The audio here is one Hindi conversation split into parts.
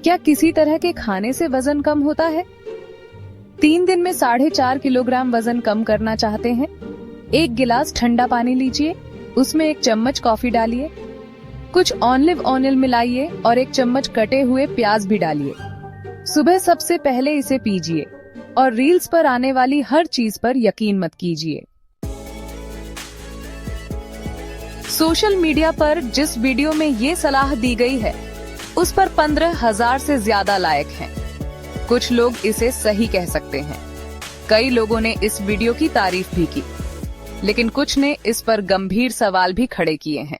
क्या किसी तरह के खाने से वजन कम होता है? 3 दिन में 4.5 किलोग्राम वजन कम करना चाहते हैं? 1 गिलास ठंडा पानी लीजिए, उसमें 1 चम्मच कॉफी डालिए, कुछ ऑलिव ऑयल मिलाइए और 1 चम्मच कटे हुए प्याज भी डालिए। सुबह सबसे पहले इसे पीजिए और रील्स पर आने वाली हर चीज पर यकीन मत कीजिए। सोशल मीडिया पर जिस वीडियो में ये सलाह दी गई है, उस पर 15,000 से ज्यादा लाइक हैं। कुछ लोग इसे सही कह सकते हैं। कई लोगों ने इस वीडियो की तारीफ भी की, लेकिन कुछ ने इस पर गंभीर सवाल भी खड़े किए हैं।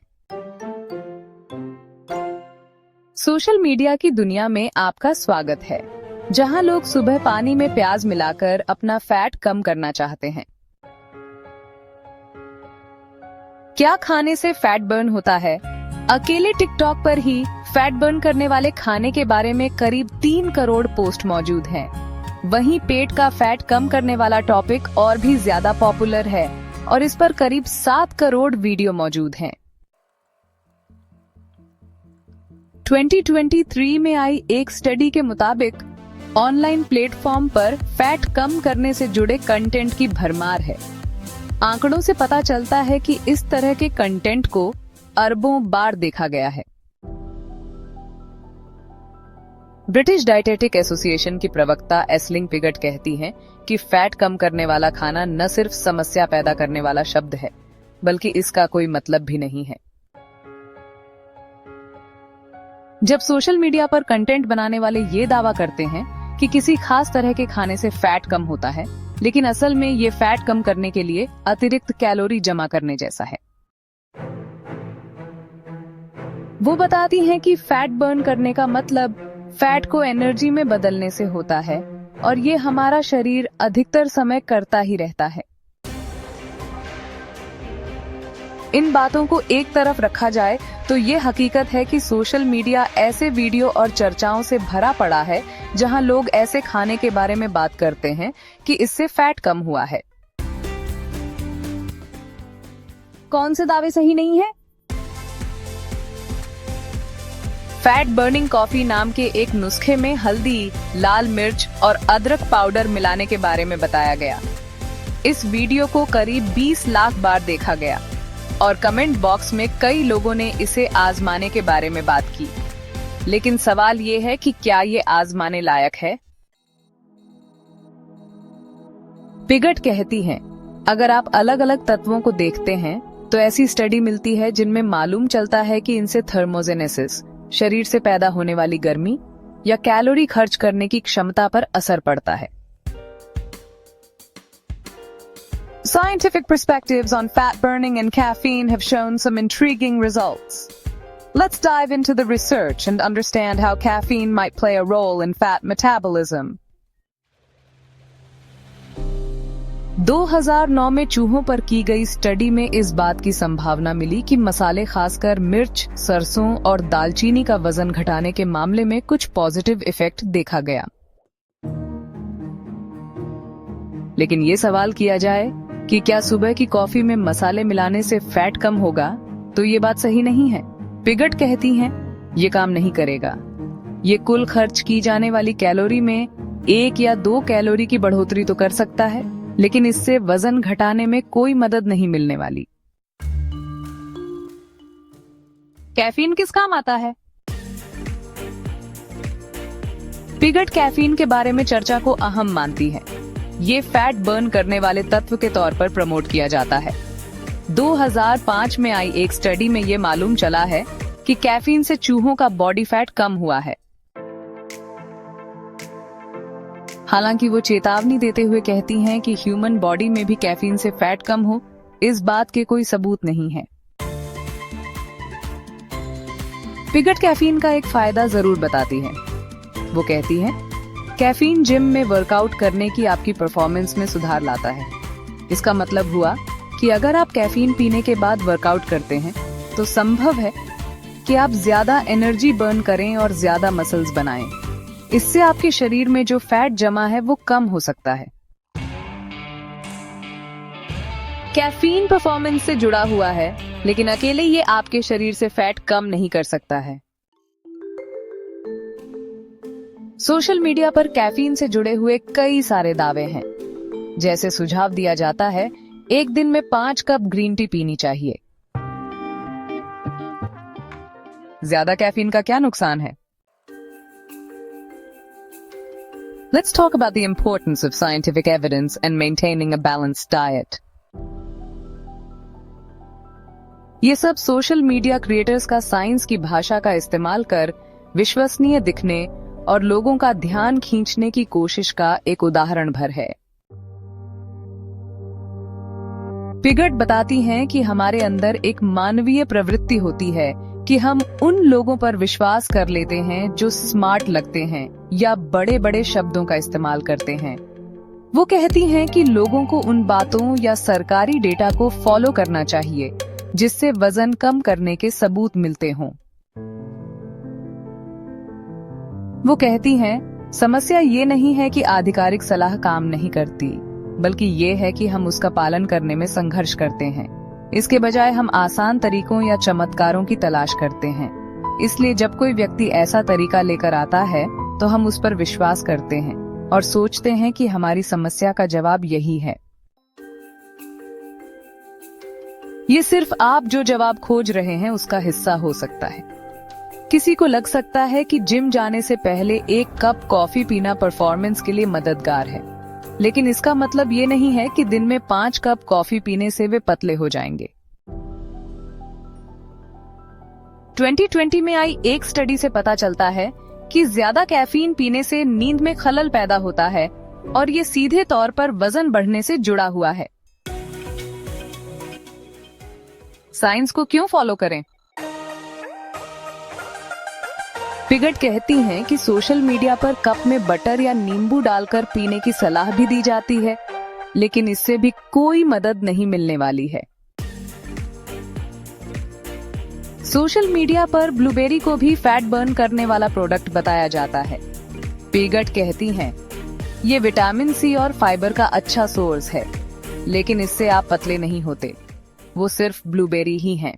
सोशल मीडिया की दुनिया में आपका स्वागत है, जहां लोग सुबह पानी में प्याज मिलाकर अपना फैट कम करना चाहते हैं। क्या खाने से फैट बर्न होता है? अकेले टिकटॉक पर ही फैट बर्न करने वाले खाने के बारे में करीब 3 करोड़ पोस्ट मौजूद हैं। वहीं पेट का फैट कम करने वाला टॉपिक और भी ज्यादा पॉपुलर है और इस पर करीब 7 करोड़ वीडियो मौजूद हैं। 2023 में आई एक स्टडी के मुताबिक ऑनलाइन प्लेटफॉर्म पर फैट कम करने से जुड़े कंटेंट की भरमार है। आंकड़ों से पता चलता है कि इस तरह के कंटेंट को अरबों बार देखा गया है। ब्रिटिश डाइटेटिक एसोसिएशन की प्रवक्ता एस्लिंग पिगट कहती हैं कि फैट कम करने वाला खाना न सिर्फ समस्या पैदा करने वाला शब्द है, बल्कि इसका कोई मतलब भी नहीं है। जब सोशल मीडिया पर कंटेंट बनाने वाले ये दावा करते हैं कि किसी खास तरह के खाने से फैट कम होता है, लेकिन असल में ये फैट कम करने के लिए अतिरिक्त कैलोरी जमा करने जैसा है। वो बताती हैं कि फैट बर्न करने का मतलब फैट को एनर्जी में बदलने से होता है और ये हमारा शरीर अधिकतर समय करता ही रहता है। इन बातों को एक तरफ रखा जाए तो ये हकीकत है कि सोशल मीडिया ऐसे वीडियो और चर्चाओं से भरा पड़ा है जहां लोग ऐसे खाने के बारे में बात करते हैं कि इससे फैट कम हुआ है। कौन से दावे सही नहीं है? फैट बर्निंग कॉफी नाम के एक नुस्खे में हल्दी, लाल मिर्च और अदरक पाउडर मिलाने के बारे में बताया गया। इस वीडियो को करीब 20 लाख बार देखा गया और कमेंट बॉक्स में कई लोगों ने इसे आजमाने के बारे में बात की। लेकिन सवाल ये है कि क्या ये आजमाने लायक है? पिगट कहती हैं, अगर आप अलग अलग तत्वों को देखते हैं तो ऐसी स्टडी मिलती है जिनमें मालूम चलता है कि इनसे थर्मोजेनेसिस, शरीर से पैदा होने वाली गर्मी या कैलोरी खर्च करने की क्षमता पर असर पड़ता है। Scientific perspectives on fat burning and caffeine have shown some intriguing results. Let's dive into the research and understand how caffeine might play a role in fat metabolism. 2009 में चूहों पर की गई स्टडी में इस बात की संभावना मिली कि मसाले, खासकर मिर्च, सरसों और दालचीनी का वजन घटाने के मामले में कुछ पॉजिटिव इफेक्ट देखा गया। लेकिन ये सवाल किया जाए कि क्या सुबह की कॉफी में मसाले मिलाने से फैट कम होगा, तो ये बात सही नहीं है। पिगट कहती हैं, ये काम नहीं करेगा। ये कुल खर्च की जाने वाली कैलोरी में 1 या 2 कैलोरी की बढ़ोतरी तो कर सकता है, लेकिन इससे वजन घटाने में कोई मदद नहीं मिलने वाली। कैफीन किस काम आता है? पिगट कैफीन के बारे में चर्चा को अहम मानती है। ये फैट बर्न करने वाले तत्व के तौर पर प्रमोट किया जाता है। 2005 में आई एक स्टडी में ये मालूम चला है कि कैफीन से चूहों का बॉडी फैट कम हुआ है। हालांकि वो चेतावनी देते हुए कहती हैं कि ह्यूमन बॉडी में भी कैफीन से फैट कम हो, इस बात के कोई सबूत नहीं है। पिगट कैफीन का एक फायदा जरूर बताती है। वो कहती है, कैफीन जिम में वर्कआउट करने की आपकी परफॉर्मेंस में सुधार लाता है। इसका मतलब हुआ कि अगर आप कैफीन पीने के बाद वर्कआउट करते हैं तो संभव है कि आप ज्यादा एनर्जी बर्न करें और ज्यादा मसल्स बनाएं। इससे आपके शरीर में जो फैट जमा है वो कम हो सकता है। कैफीन परफॉर्मेंस से जुड़ा हुआ है, लेकिन अकेले ये आपके शरीर से फैट कम नहीं कर सकता है। सोशल मीडिया पर कैफीन से जुड़े हुए कई सारे दावे हैं। जैसे सुझाव दिया जाता है, एक दिन में 5 कप ग्रीन टी पीनी चाहिए। ज्यादा कैफीन का क्या नुकसान है? Let's talk about the importance of scientific evidence and maintaining a balanced diet. ये सब सोशल मीडिया क्रिएटर्स का साइंस की भाषा का इस्तेमाल कर विश्वसनीय दिखने और लोगों का ध्यान खींचने की कोशिश का एक उदाहरण भर है। पिगट बताती हैं कि हमारे अंदर एक मानवीय प्रवृत्ति होती है कि हम उन लोगों पर विश्वास कर लेते हैं जो स्मार्ट लगते हैं या बड़े बड़े शब्दों का इस्तेमाल करते हैं। वो कहती हैं कि लोगों को उन बातों या सरकारी डेटा को फॉलो करना चाहिए जिससे वजन कम करने के सबूत मिलते हों। वो कहती हैं, समस्या ये नहीं है कि आधिकारिक सलाह काम नहीं करती, बल्कि ये है कि हम उसका पालन करने में संघर्ष करते हैं। इसके बजाय हम आसान तरीकों या चमत्कारों की तलाश करते हैं। इसलिए जब कोई व्यक्ति ऐसा तरीका लेकर आता है तो हम उस पर विश्वास करते हैं और सोचते हैं कि हमारी समस्या का जवाब यही है। ये सिर्फ आप जो जवाब खोज रहे हैं उसका हिस्सा हो सकता है। किसी को लग सकता है कि जिम जाने से पहले 1 कप कॉफी पीना परफॉर्मेंस के लिए मददगार है, लेकिन इसका मतलब ये नहीं है कि दिन में 5 कप कॉफी पीने से वे पतले हो जाएंगे। 2020 में आई एक स्टडी से पता चलता है कि ज्यादा कैफीन पीने से नींद में खलल पैदा होता है और ये सीधे तौर पर वजन बढ़ने से जुड़ा हुआ है। साइंस को क्यों फॉलो करें? पिगट कहती हैं कि सोशल मीडिया पर कप में बटर या नींबू डालकर पीने की सलाह भी दी जाती है, लेकिन इससे भी कोई मदद नहीं मिलने वाली है। सोशल मीडिया पर ब्लूबेरी को भी फैट बर्न करने वाला प्रोडक्ट बताया जाता है। पिगट कहती हैं, ये विटामिन सी और फाइबर का अच्छा सोर्स है, लेकिन इससे आप पतले नहीं होते, वो सिर्फ ब्लूबेरी ही हैं।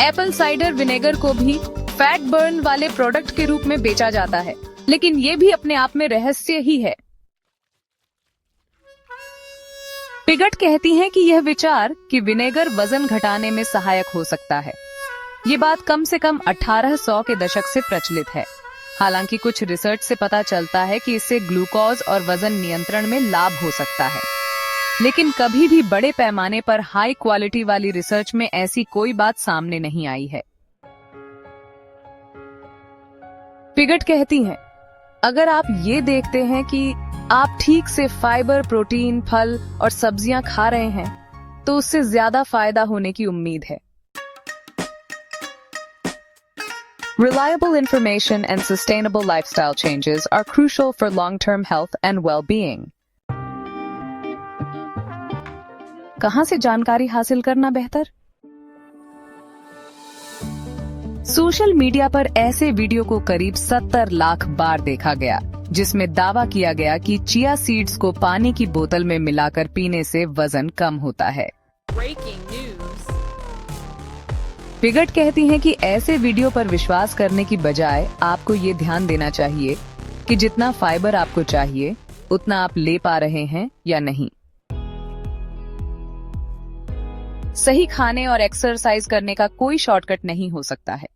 एप्पल साइडर विनेगर को भी फैट बर्न वाले प्रोडक्ट के रूप में बेचा जाता है, लेकिन ये भी अपने आप में रहस्य ही है। पिगट कहती हैं कि यह विचार कि विनेगर वजन घटाने में सहायक हो सकता है, ये बात कम से कम 1800 के दशक से प्रचलित है। हालांकि कुछ रिसर्च से पता चलता है कि इससे ग्लूकोज और वजन नियंत्रण में लाभ हो सकता है, लेकिन कभी भी बड़े पैमाने पर हाई क्वालिटी वाली रिसर्च में ऐसी कोई बात सामने नहीं आई है। पिगट कहती हैं, अगर आप ये देखते हैं कि आप ठीक से फाइबर, प्रोटीन, फल और सब्जियां खा रहे हैं, तो उससे ज्यादा फायदा होने की उम्मीद है। Reliable information and sustainable lifestyle changes are crucial for long-term health and well-being. कहां से जानकारी हासिल करना बेहतर? सोशल मीडिया पर ऐसे वीडियो को करीब 70 लाख बार देखा गया, जिसमें दावा किया गया कि चिया सीड्स को पानी की बोतल में मिलाकर पीने से वजन कम होता है। पिगट कहती हैं कि ऐसे वीडियो पर विश्वास करने की बजाय आपको ये ध्यान देना चाहिए कि जितना फाइबर आपको चाहिए उतना आप ले पा रहे हैं या नहीं। सही खाने और एक्सरसाइज करने का कोई शॉर्टकट नहीं हो सकता है।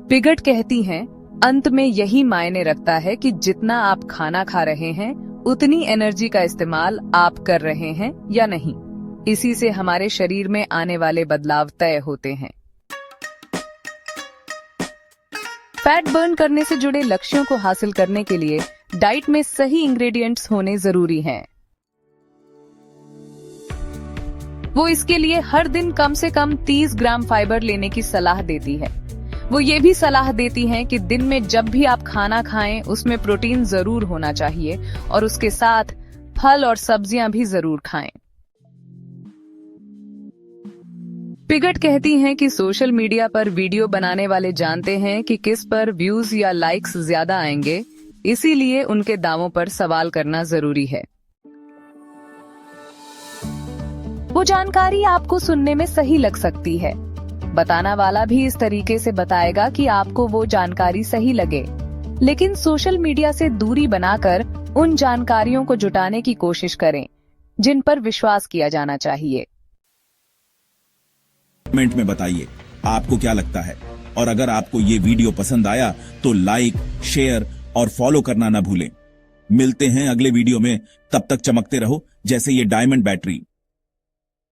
पिगट कहती हैं, अंत में यही मायने रखता है कि जितना आप खाना खा रहे हैं उतनी एनर्जी का इस्तेमाल आप कर रहे हैं या नहीं। इसी से हमारे शरीर में आने वाले बदलाव तय होते हैं। फैट बर्न करने से जुड़े लक्ष्यों को हासिल करने के लिए डाइट में सही इंग्रेडिएंट्स होने जरूरी हैं। वो इसके लिए हर दिन कम से कम 30 ग्राम फाइबर लेने की सलाह देती है। वो ये भी सलाह देती हैं कि दिन में जब भी आप खाना खाएं उसमें प्रोटीन जरूर होना चाहिए और उसके साथ फल और सब्जियां भी जरूर खाएं। पिगट कहती हैं कि सोशल मीडिया पर वीडियो बनाने वाले जानते हैं कि किस पर व्यूज या लाइक्स ज्यादा आएंगे, इसीलिए उनके दावों पर सवाल करना जरूरी है। वो जानकारी आपको सुनने में सही लग सकती है, बताना वाला भी इस तरीके से बताएगा कि आपको वो जानकारी सही लगे, लेकिन सोशल मीडिया से दूरी बनाकर उन जानकारियों को जुटाने की कोशिश करें जिन पर विश्वास किया जाना चाहिए। कमेंट में बताइए आपको क्या लगता है, और अगर आपको ये वीडियो पसंद आया तो लाइक, शेयर और फॉलो करना ना भूलें। मिलते हैं अगले वीडियो में, तब तक चमकते रहो जैसे ये डायमंड बैटरी।